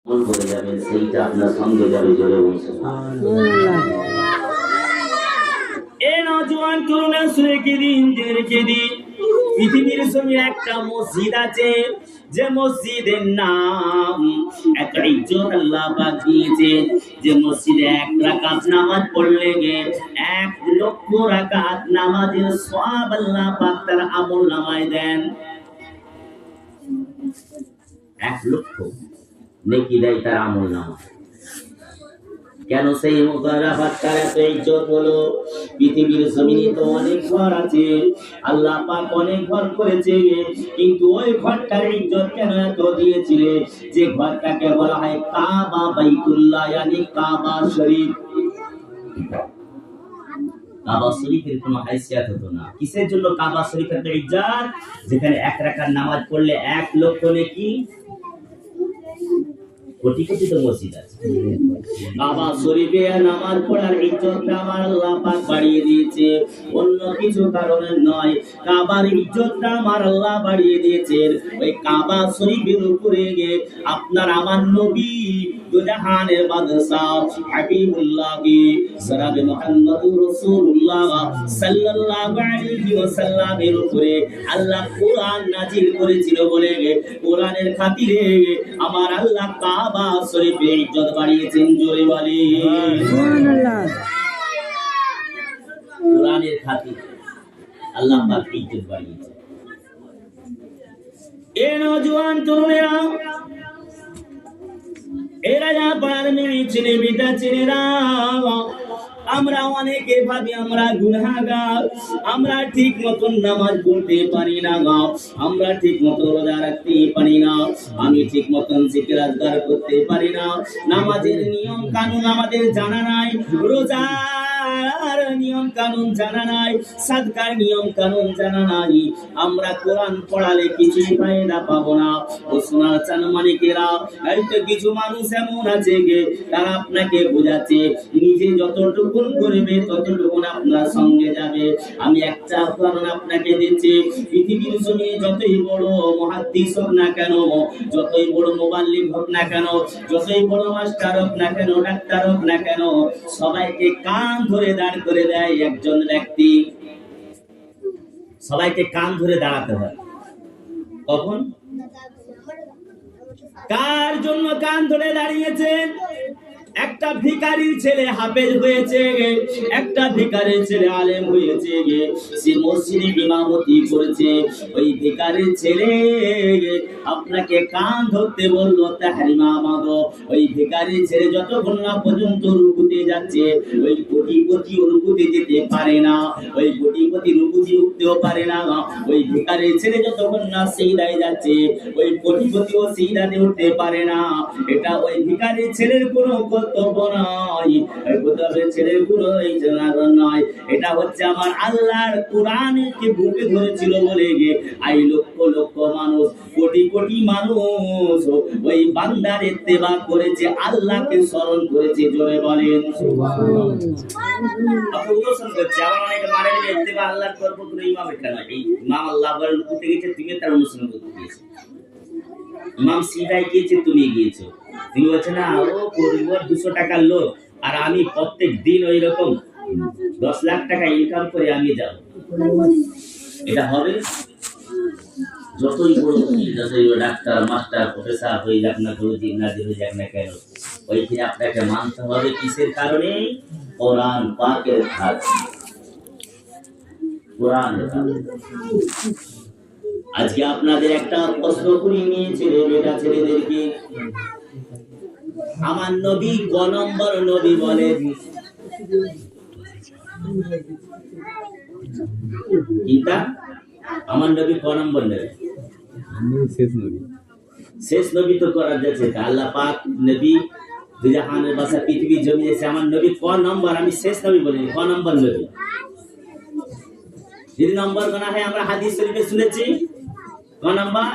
করে যাবেন, সেইটা আপনার সঙ্গে যাবে। জোরে বলছেন এ নওজোয়ান তরুণা রেখে দিন, রেখে দিন। পৃথিবীর সঙ্গে একটা মসজিদ আছে, যে মসজিদের নাম এত ইজ্জত আল্লাহ পাক দিয়েছে, যে মসজিদে 1 রাকাত নামাজ পড়লে গে 1 লক্ষ রাকাত নামাজের সওয়াব আল্লাহ পাক তার আমলনামায় দেন। 1 লক্ষ নেকি দেয় তার আমলনামায়। কেন সেই মুবারাকাতটার এত ইজ্জত হলো? পৃথিবীর জমিনে তো অনেক ঘর আছে, আল্লাহ পাক অনেক ঘর করেছে, কিন্তু ওই ঘরটার ইজ্জত কেন এত দিয়েছিলে? যে ঘরটাকে বলা হয় কাবা বাইতুল্লাহ, yani কাবা শরীফ। কাবা শরীফের কোনো হাইসিয়ত হতো না। কিসের জন্য কাবা শরীফের এত ইজ্জত? যেখানে 1 রাকাত নামাজ পড়লে 1 লক্ষ নেকি। কোটি কোটি তো মসজিদ আছে, কাবা শরীফে নামাজ পড়ার ইজ্জতটা আমার আল্লাহ পাক বাড়িয়ে দিয়েছে, অন্য কিছু কারণে নয়। কাবার ইজ্জতটা আমার আল্লাহ বাড়িয়ে দিয়েছেন ওই কাবা শরীফের উপরে গিয়ে আপনার আমার নবী দুজাহানের বাদশাহ হাবিবুল্লাহ জনাবে মুহাম্মদুর রাসূলুল্লাহ সাল্লাল্লাহু আলাইহি ওয়াসাল্লামের উপরে আল্লাহ কোরআন নাজিল করেছিল বলে কোরআনের খাতিরে আমার আল্লাহ কাবা শরীফে ইজ্জত বাড়িয়েছেন। জোরে বলি সুবহানাল্লাহ। কোরআনের খাতিরে আল্লাহ পাক ইজ্জত বাড়িয়েছেন। এ নওজোয়ান তরুণেরা, এরা যা পাড়ার মেয়ে ছেলে বেটা ছেলেরা, আমরা অনেকে ভাবি আমরা গুনাহগার, আমরা ঠিক মতন নামাজ পড়তে পারি না, আমরা ঠিক মতো রোজা রাখতে পারি না, আমি ঠিক মতন জিকির আজকার করতে পারি না, নামাজের নিয়ম কানুন আমাদের জানা নাই, রোজার নিয়ম কানুন জানা নাই, সাদকার নিয়ম কানুন জানা নাই। আমরা কোরআন পড়ালে কিছু ফায়দা পাবো না। ও সোনার চান মালিকেরা, এই তো কিছু মানুষ এমন আছে গে, তারা আপনাকে বোঝাচ্ছে নিজে যতটুকু করবে ততটুকু আপনার সঙ্গে যাবে। আমি একটা উদাহরণ আপনাকে দিচ্ছি। পৃথিবীর জমিনে যতই বড় মুহাদ্দিস হোক না কেন, যতই বড় মুবাল্লিগ হোক না কেন, যতই বড় মাস্টার হোক না কেন, ডাক্তার হোক না কেন, সবাইকে কান ধরে দাঁড় করে দেয় একজন ব্যক্তি। সবাইকে কান ধরে দাঁড়াতে হয়। কখন? কার জন্য কান ধরে দাঁড়িয়েছেন? একটা ভিখারির ছেলে হাফেজ হয়েছে, একটা ভিখারির ছেলে আলেম হয়েছে, সে মসজিদে ইমামতি করেছে। ওই ভিখারির ছেলে আপনাকে কান ধরতে বললো তাহরিমা মাগো। ওই ভিখারির ছেলে যতক্ষণ না পর্যন্ত রুকুতে যাচ্ছে, ওই কোটিপতি রুকুতে যেতে পারে না, ওই কোটিপতি রুকুতে উঠতেও পারে না। ওই ভিখারির ছেলে যতক্ষণ না সিজদায় যাচ্ছে, ওই কোটিপতিও সিজদাতে উঠতে পারে না। এটা ওই ভিখারির ছেলের কোনো কর্তব্য নয়, কোথাবের ছেলের কোনো নয়। এটা হচ্ছে আমার আল্লাহর কোরআনকে বুকে ধরেছিল বলে গে আই লক্ষ লক্ষ মানুষ, কোটি কোটি মানুষ ওই বান্দার ইত্তেবা করেছে, আল্লাহকে স্মরণ করেছে। জোরে বলেন সুবহানাল্লাহ। আপনি উদাহরণ করছে আবার অনেকে মানে নেবে ইত্তেবা আল্লাহর করব কোনো ইমাম এটা না। এই ইমাম আল্লাহ বলেন করতে গেছে, তুমি তার অনুসরণ করতে গিয়েছো। ইমাম সিদাই গিয়েছে, তুমি গিয়েছো। তিনি বলছেন না ও পরিবার 200 টাকার লোক, আর আমি প্রত্যেক দিন ওই রকম 10 লাখ টাকা ইনকাম করে আমি যাব। এটা হবে? যতই বড় যতই ডাক্তার মাস্টার প্রফেসর হয়ে যাক না, গুরুজি নাজির হয়ে যাক না কেন, ওইখানে আপনাকে মানতে হবে কিসের কারণে? কোরআন পাকের খাতিরে। কোরআন আজকে আপনাদের একটা প্রশ্ন করি নিয়ে ছেলে বেটা ছেলেদেরকে, আমার নবী ক নম্বর নবী বলে? কিতা আমার নবী ক নম্বর নবী? শেষ নবী তো করার যাচ্ছে আল্লাহ পাক নবী দুজাহানের বাসা পৃথিবী জমিয়েছে, আমার নবী ক নম্বর? আমি শেষ নবী বলিনি, ক নম্বর নবী? যদি নম্বর গোনা হয় আমরা হাদিস শরীফে শুনেছি ক নম্বর?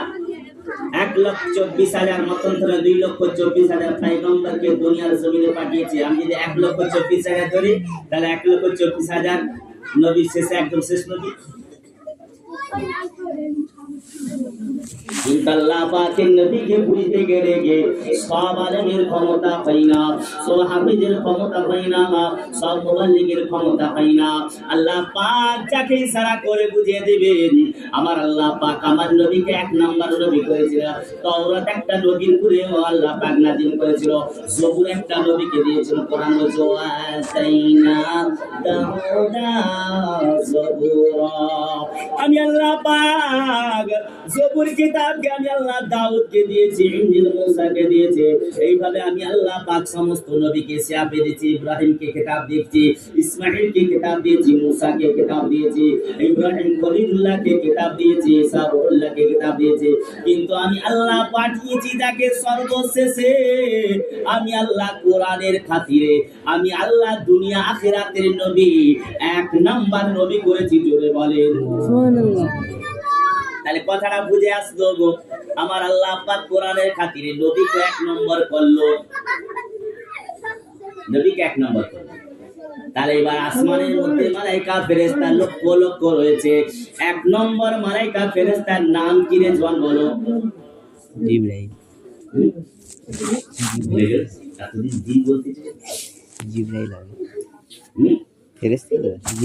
1,24,000 মতন ধরে 2,24,000 পয়গম্বরকে দুনিয়ার জমিনে পাঠিয়েছে। আমি যদি 1,24,000 ধরি তাহলে 1,24,000 নবী শেষে একদম শেষ নবী। কিন্তু আল্লাহ পাকের নবীকে বুঝতে গেলে সব আলেমের ক্ষমতা হয় না, সব হাফেজের ক্ষমতা হয় না, সব মুবাল্লিগের ক্ষমতা হয় না। আল্লাহ পাক যাকে ইশারা করে বুঝিয়ে দিবেন। আমার আল্লাহ পাক আমার নবীকে এক নাম্বার নবী করেছিল। তাওরাত একটা নবীর উপরেও আল্লাহ পাক নাযিল করেছিল, জবুর একটা নবীকে দিয়েছিল। কোরআন বলছে ওয়াতাইনা দাউদা জবুরা। আমি আল্লাহ পাক জবুর কিতাবকে আমি আল্লাহ দাউদকে দিয়েছি, ইনজিল মুসাকে দিয়েছি। এইভাবে আমি আল্লাহ পাক সমস্ত নবীকে শিয়াবে দিয়েছি। ইব্রাহিমকে কিতাব দিয়েছি, ইসমাঈলকে কিতাব দিয়েছি, মুসাকে কিতাব দিয়েছি, ইব্রাহিম খলিলুল্লাহকে কিতাব দিয়েছি, ঈসা রুহুল্লাহকে কিতাব দিয়েছি। কিন্তু আমি আল্লাহ পাঠিয়েছি যাকে সর্বশেষে আমি আল্লাহ কোরআনের খাতিরে আমি আল্লাহ দুনিয়া আখিরাতের নবী এক নাম্বার নবী করেছি। জোরে বলেন সুবহানাল্লাহ। তাহলে কথাটা বুঝে আসলো গো। আমার আল্লাহ পাক কোরআনের খাতিরে নবীকে এক নম্বর করলো, নবীকে এক নম্বর করলো। তাহলে এবার আসমানের মধ্যে মালাইকা ফেরেশতা লক্ষ লক্ষ রয়েছে। এক নম্বর মালাইকা ফেরেশতার নাম কি রে জোয়ান বলো? জিবরাইল। এতদিন জি বলতেছে জিবরাইল ফেরেশতা।